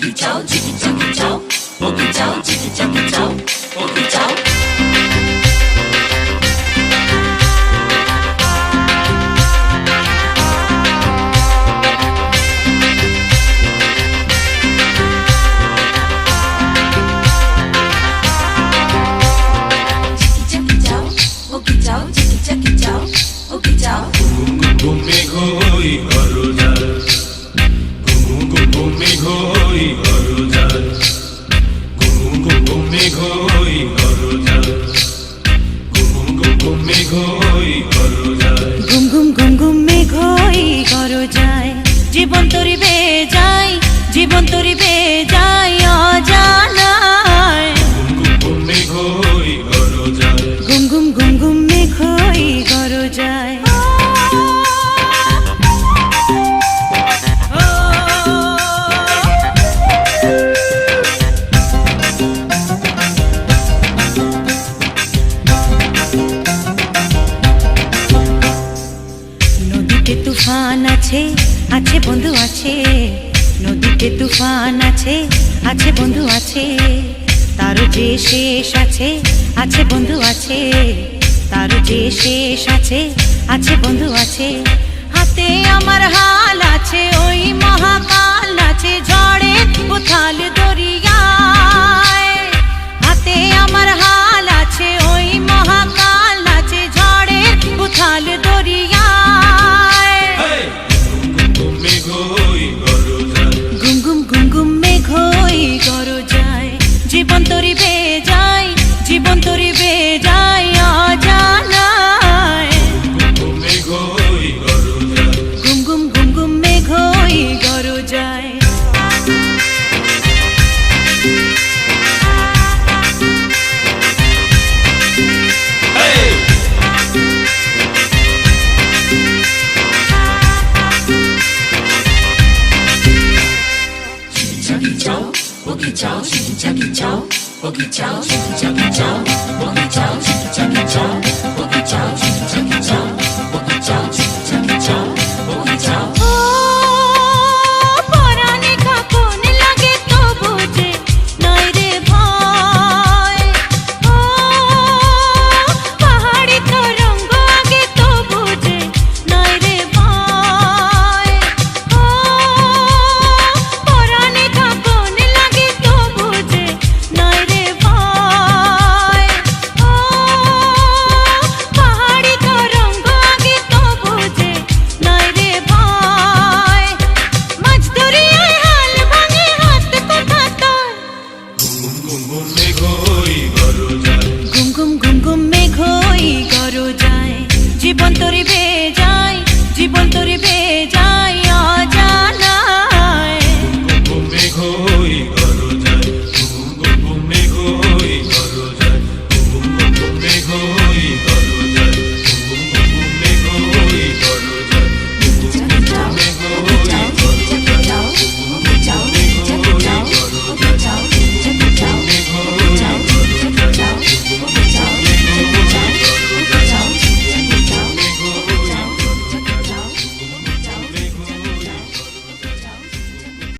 Oki chow, chiki chaki chow. Oki chow, chiki chaki chow. Oki chow. জীবন তরিবে যাই, জীবন তরিবে যাই অজানায়। ঘুম ঘুম ঘুম ঘুম মেঘ হই গরজায়। নদীতে তুফান আছে, আছে বন্ধু আছে। নদীতে তুফান আছে, আছে বন্ধু আছে। তারও যে শেষ আছে, আছে বন্ধু আছে। তারও যে শেষ আছে, আছে বন্ধু আছে। হাতে আমার হাল আছে, ওই মহাকাল নাচে ঝড়ে উথাল দরিয়ায়। হাতে আমার হাল আছে, ওই মহাকাল নাচে ঝড়ে উথাল দরিয়ায়। ঘুম ঘুম ঘুম ঘুম মেঘ হই গরজায়। জীবন তরিবে যাই, জীবন তরিবে যাই অজানায়। ঘুম ঘুম ঘুম ঘুম মেঘ হই গরজায়। Oki chow, chiki chaki chow. Oki chow, chiki chaki chow. Oki chow, chiki chaki chow. Oki chow, chiki chaki chow. Oki chow, chiki chaki chow. Oki chow. পরাণে কাঁপন লাগে তো বুঝে নাই রে ভয়। পাহাড়ি তরঙ্গ আগে তো বুঝে নাই রে ভয়। পরাণে কাঁপন লাগে তো বুঝে নাই রে ভয়। পাহাড়ি তরঙ্গ আগে তো বুঝে নাই রে ভয়। মাছ দরিয়ায় হাল ভাঙে হাত কোথা তোর। ঘুম ঘুম ঘুম ঘুম মেঘ হই গরজায়। জীবন তরিবে যাই, জীবন তরিবে